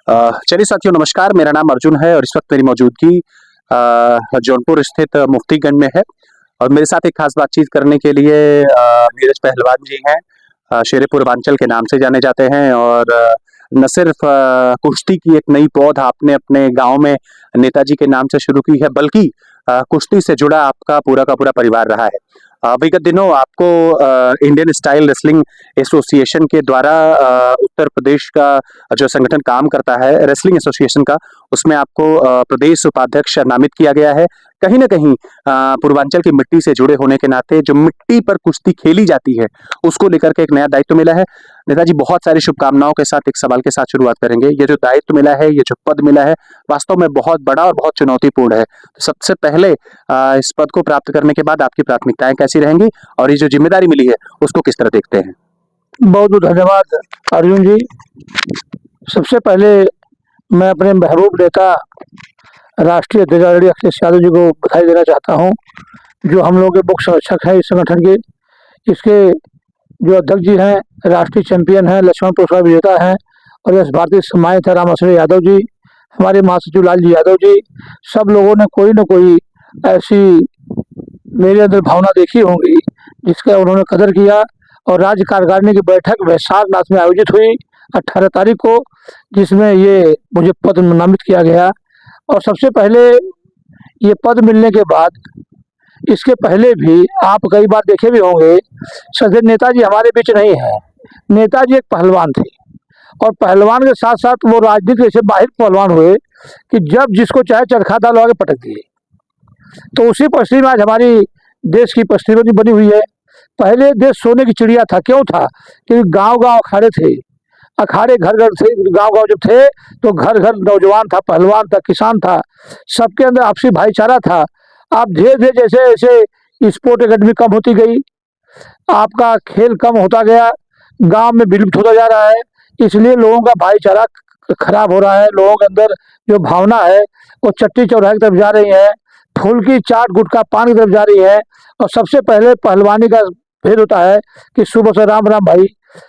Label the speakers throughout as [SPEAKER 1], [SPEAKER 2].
[SPEAKER 1] चलिए साथियों, नमस्कार। मेरा नाम अर्जुन है और इस वक्त मेरी मौजूदगी जौनपुर स्थित मुफ्तीगंज में है और मेरे साथ एक खास बातचीत करने के लिए नीरज पहलवान जी हैं। शेरे पूर्वांचल के नाम से जाने जाते हैं और न सिर्फ कुश्ती की एक नई पौध आपने अपने गांव में नेताजी के नाम से शुरू की है, बल्कि कुश्ती से जुड़ा आपका पूरा का पूरा परिवार रहा है। विगत दिनों आपको इंडियन स्टाइल रेसलिंग एसोसिएशन के द्वारा उत्तर प्रदेश का जो संगठन काम करता है रेसलिंग एसोसिएशन का, उसमें आपको प्रदेश उपाध्यक्ष नामित किया गया है। कहीं ना कहीं पूर्वांचल की मिट्टी से जुड़े होने के नाते जो मिट्टी पर कुश्ती खेली जाती है उसको लेकर के एक नया दायित्व मिला है। नेताजी, बहुत सारी शुभकामनाओं के साथ एक सवाल के साथ शुरुआत करेंगे। ये जो दायित्व मिला है, ये जो पद मिला है, वास्तव में बहुत बड़ा और बहुत चुनौतीपूर्ण है। तो सबसे पहले इस पद को प्राप्त करने के बाद आपकी प्राथमिकताएं कैसी रहेंगी और ये जो जिम्मेदारी मिली है उसको किस तरह देखते हैं?
[SPEAKER 2] बहुत बहुत धन्यवाद अर्जुन जी। सबसे पहले मैं अपने महबूब नेता राष्ट्रीय अध्यक्ष आदरणीय अखिलेश यादव जी को बधाई देना चाहता हूं, जो हम लोग के मुख्य संरक्षक हैं इस संगठन के। इसके जो अध्यक्ष जी हैं, राष्ट्रीय चैंपियन हैं, लक्ष्मण पुरस्कार विजेता हैं और यश भारतीय सम्मानित है रामाश्रय यादव जी, हमारे महासचिव लाल जी यादव जी। सब लोगों ने कोई न कोई ऐसी मेरे अंदर भावना देखी होंगी जिसका उन्होंने कदर किया और राज्य कार्यकारिणी की बैठक में सारनाथ में आयोजित हुई 18 तारीख को, जिसमें ये मुझे पद नामित किया गया। और सबसे पहले ये पद मिलने के बाद, इसके पहले भी आप कई बार देखे भी होंगे, सदैव नेताजी हमारे बीच नहीं है। नेताजी एक पहलवान थे और पहलवान के साथ साथ वो राजनीति से बाहर पहलवान हुए कि जब जिसको चाहे चरखा दाल आगे पटक दिए। तो उसी परिस्थिति में आज हमारी देश की परिस्थिति बनी हुई है। पहले देश सोने की चिड़िया था। क्यों था? क्योंकि गांव गांव अखाड़े थे, अखाड़े घर घर थे। गांव गांव जब थे तो घर घर नौजवान था, पहलवान था, किसान था, सबके अंदर आपसी भाईचारा था। आप धीरे धीरे जैसे जैसे स्पोर्ट एकेडमी कम होती गई, आपका खेल कम होता गया, गांव में विलुप्त होता जा रहा है। इसलिए लोगों का भाईचारा खराब हो रहा है। लोगों के अंदर जो भावना है वो चट्टी चौराहे की तरफ जा रही है, फूल की चाट गुटखा पान की तरफ जा रही है। और सबसे पहले पहलवानी का भेद होता है कि सुबह से राम राम भाई,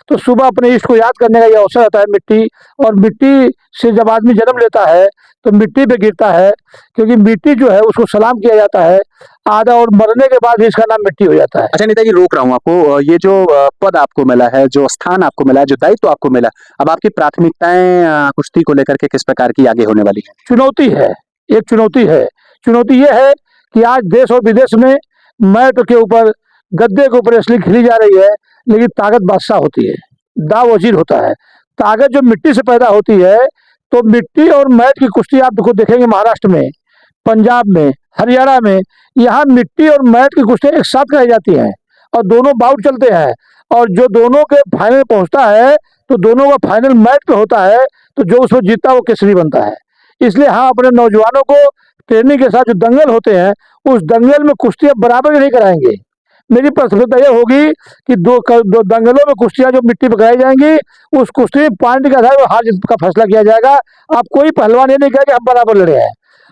[SPEAKER 2] तो सुबह अपने इष्ट को याद करने का ये अवसर होता है। मिट्टी और मिट्टी से जब आदमी जन्म लेता है तो मिट्टी पे गिरता है, क्योंकि मिट्टी जो है उसको सलाम किया जाता है आधा, और मरने के बाद इसका नाम मिट्टी हो जाता है।
[SPEAKER 1] अच्छा नेताजी, रोक रहा हूँ आपको। ये जो पद आपको मिला है, जो स्थान आपको मिला है, जो दायित्व आपको मिला, अब आपकी प्राथमिकताएं कुश्ती को लेकर के किस प्रकार की आगे होने वाली है?
[SPEAKER 2] चुनौती है, एक चुनौती है। चुनौती ये है कि आज देश और विदेश में मैट के ऊपर, गद्दे के ऊपर रेसलिंग खेली जा रही है, लेकिन ताकत बादशाह होती है, दाव वजीर होता है। ताकत जो मिट्टी से पैदा होती है, तो मिट्टी और मैट की कुश्ती आप देखेंगे महाराष्ट्र में, पंजाब में, हरियाणा में, यहाँ मिट्टी और मैट की कुश्ती एक साथ कराई जाती हैं और दोनों बाउट चलते हैं। और जो दोनों के फाइनल पहुंचता है तो दोनों का फाइनल मैट पे होता है, तो जो उसमें जीतता है वो केसरी बनता है। इसलिए हाँ, अपने नौजवानों को ट्रेनिंग के साथ जो दंगल होते हैं, उस दंगल में कुश्ती अब बराबर नहीं कराएंगे। मेरी प्राथमिकता यह होगी कि दो दंगलों में कुश्तियां जो मिट्टी पर कराई जाएंगी, उस कुश्ती में पॉइंट के आधार पर हार जीत का फैसला किया जाएगा। आप कोई पहलवान ये नहीं कहे कि हम बराबर लड़े हैं।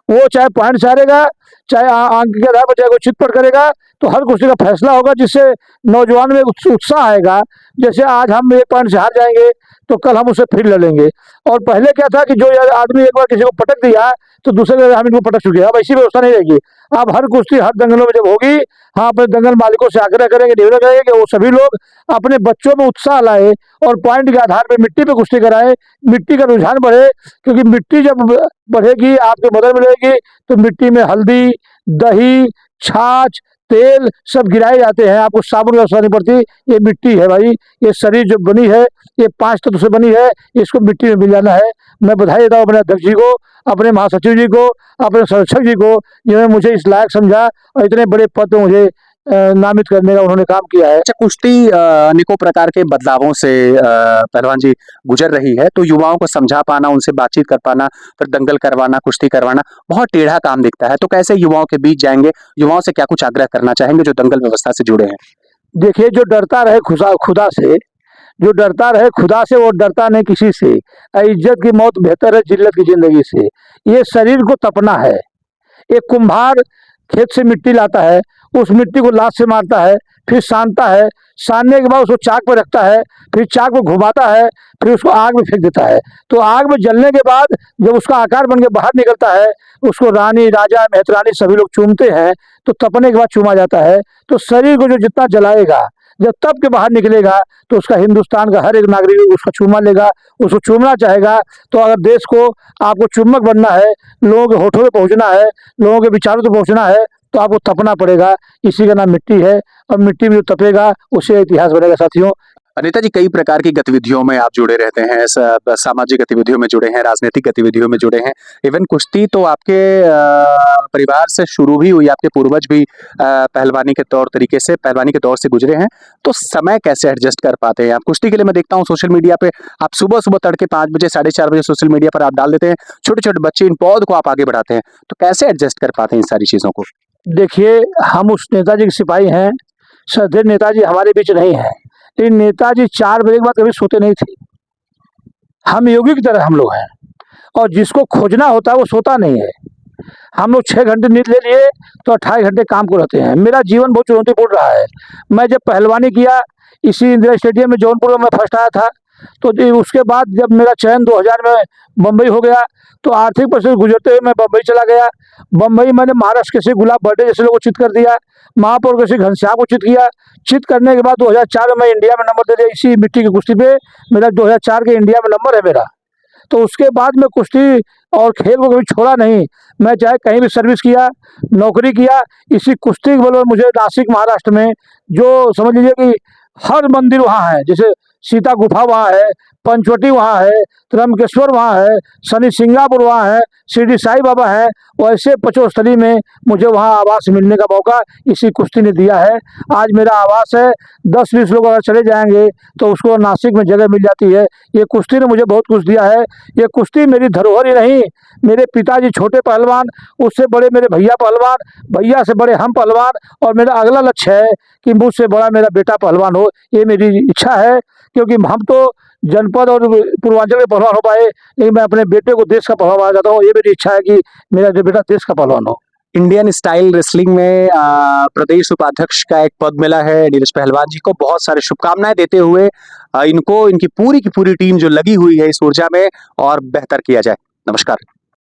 [SPEAKER 2] वो चाहे पॉइंट से हारेगा, चाहे अंक के आधार पर, चाहे कोई चितपट करेगा, तो हर कुश्ती का फैसला होगा, जिससे नौजवान में उत्साह आएगा। जैसे आज हम एक पॉइंट से हार जाएंगे तो कल हम उसे फिर लड़ेंगे। और पहले क्या था कि जो आदमी एक बार किसी को पटक दिया तो दूसरे हम इनको पटक चुके हैं। अब ऐसी व्यवस्था नहीं रहेगी। अब हर कुश्ती हर दंगलों में जब होगी, हाँ, अपने दंगल मालिकों से आग्रह करेंगे, निवेदन करेंगे कि वो सभी लोग अपने बच्चों में उत्साह लाए और पॉइंट के आधार पर मिट्टी पे कुश्ती कराए। मिट्टी का रुझान बढ़े, क्योंकि मिट्टी जब बढ़ेगी, आपके मदद मिलेगी, तो मिट्टी में हल्दी, दही, छाछ, तेल सब गिराए जाते हैं। आपको साबुन की आवश्यकता नहीं पड़ती। ये मिट्टी है भाई, ये शरीर जो बनी है ये 5 तत्व से बनी है, इसको मिट्टी में मिल जाना है। मैं बधाई देता हूँ अपने अध्यक्ष जी को, अपने महासचिव जी को, अपने संरक्षक जी को, जिन्होंने मुझे इस लायक समझा और इतने बड़े पद पे मुझे नामित करने का उन्होंने काम किया है।
[SPEAKER 1] अच्छा, कुश्ती अनेकों प्रकार के बदलावों से पहलवान जी गुजर रही है, तो युवाओं को समझा पाना, उनसे बातचीत कर पाना, फिर दंगल करवाना, कुश्ती करवाना बहुत टेढ़ा काम दिखता है। तो कैसे युवाओं के बीच जाएंगे? युवाओं से क्या कुछ आग्रह करना चाहेंगे जो दंगल व्यवस्था से जुड़े हैं?
[SPEAKER 2] देखिए, जो डरता रहे खुदा से, जो डरता रहे खुदा से, वो डरता नहीं किसी से। इज्जत की मौत बेहतर है जिल्लत की जिंदगी से। ये शरीर को तपना है। एक कुम्हार खेत से मिट्टी लाता है, उस मिट्टी को लात से मारता है, फिर सानता है, सानने के बाद उसको चाक पर रखता है, फिर चाक को घुमाता है, फिर उसको आग में फेंक देता है। तो आग में जलने के बाद जब उसका आकार बन के बाहर निकलता है, उसको रानी, राजा, मेहतरानी सभी लोग चूमते हैं। तो तपने के बाद चूमा जाता है। तो शरीर को जो जितना जलाएगा, जब तप के बाहर निकलेगा तो उसका हिंदुस्तान का हर एक नागरिक उसका चूमा लेगा, उसको चूमना चाहेगा। तो अगर देश को आपको चुम्बक बनना है, लोगों के होठों पे पहुंचना है, लोगों के विचारों तक पहुंचना है, तो आपको तपना पड़ेगा। इसी का नाम मिट्टी है, और मिट्टी में जो तपेगा उससे इतिहास बनेगा साथियों।
[SPEAKER 1] नेताजी, कई प्रकार की गतिविधियों में आप जुड़े रहते हैं, सामाजिक गतिविधियों में जुड़े हैं, राजनीतिक गतिविधियों में जुड़े हैं। इवन कुश्ती तो आपके परिवार से शुरू भी हुई, आपके पूर्वज भी पहलवानी के पहलवानी के दौर से गुजरे हैं। तो समय कैसे एडजस्ट कर पाते हैं आप? कुश्ती के लिए मैं देखता हूँ सोशल मीडिया पे आप सुबह सुबह तड़के 5 बजे 4:30 बजे सोशल मीडिया पर आप डाल देते हैं, छोटे छोटे बच्चे, इन पौध को आप आगे बढ़ाते हैं। तो कैसे एडजस्ट कर पाते हैं इन सारी चीजों को?
[SPEAKER 2] देखिए, हम उस नेताजी के सिपाही हैं, श्रद्धेय नेताजी हमारे बीच नहीं है। लेकिन नेताजी 4 बजे के बाद कभी सोते नहीं थे। हम योगी की तरह हम लोग हैं, और जिसको खोजना होता है वो सोता नहीं है। हम लोग 6 घंटे नींद ले लिए तो 28 घंटे काम को रहते हैं। मेरा जीवन बहुत चुनौतीपूर्ण रहा है। मैं जब पहलवानी किया, इसी इंदिरा स्टेडियम में जौनपुर में मैं फर्स्ट आया था। तो उसके बाद जब मेरा चयन 2000 में बम्बई हो गया, तो आर्थिक परिस्थिति गुजरते हुए मैं बम्बई चला गया। बम्बई मैंने महाराष्ट्र के गुलाब बर्डे जैसे लोगों को चित कर दिया, महापौर के घनश्याम को चित किया। चित करने के बाद 2004 में मैं इंडिया में नंबर दे दिया। इसी मिट्टी की कुश्ती पे मेरा 2004 के इंडिया में नंबर है मेरा। तो उसके बाद मैं कुश्ती और खेल को कभी छोड़ा नहीं। मैं चाहे कहीं भी सर्विस किया, नौकरी किया, इसी कुश्ती के बल पर मुझे नासिक महाराष्ट्र में, जो समझ लीजिए कि हर मंदिर वहाँ है, जैसे सीता गुफा वहाँ है, पंचवटी वहाँ है, त्र्यंबकेश्वर वहाँ है, शनि सिंगापुर वहाँ है, शिरडी साई बाबा है। वैसे पचोस्थली में मुझे वहाँ आवास मिलने का मौका इसी कुश्ती ने दिया है। आज मेरा आवास है, 10-20 लोग अगर चले जाएंगे तो उसको नासिक में जगह मिल जाती है। ये कुश्ती ने मुझे बहुत कुछ दिया है। ये कुश्ती मेरी धरोहर ही नहीं, मेरे पिताजी छोटे पहलवान, उससे बड़े मेरे भैया पहलवान, भैया से बड़े हम पहलवान, और मेरा अगला लक्ष्य है कि मुझसे बड़ा मेरा बेटा पहलवान हो। ये मेरी इच्छा है, क्योंकि हम तो जनपद और पूर्वांचल के पहलवान हो पाए, लेकिन मैं अपने बेटे को देश का पहलवान बनाना चाहता हूँ। ये मेरी इच्छा है कि मेरा जो बेटा देश का पहलवान हो।
[SPEAKER 1] इंडियन स्टाइल रेसलिंग में प्रदेश उपाध्यक्ष का एक पद मिला है नीरज पहलवान जी को। बहुत सारी शुभकामनाएं देते हुए इनको, इनकी पूरी की पूरी टीम जो लगी हुई है इस ऊर्जा में, और बेहतर किया जाए। नमस्कार।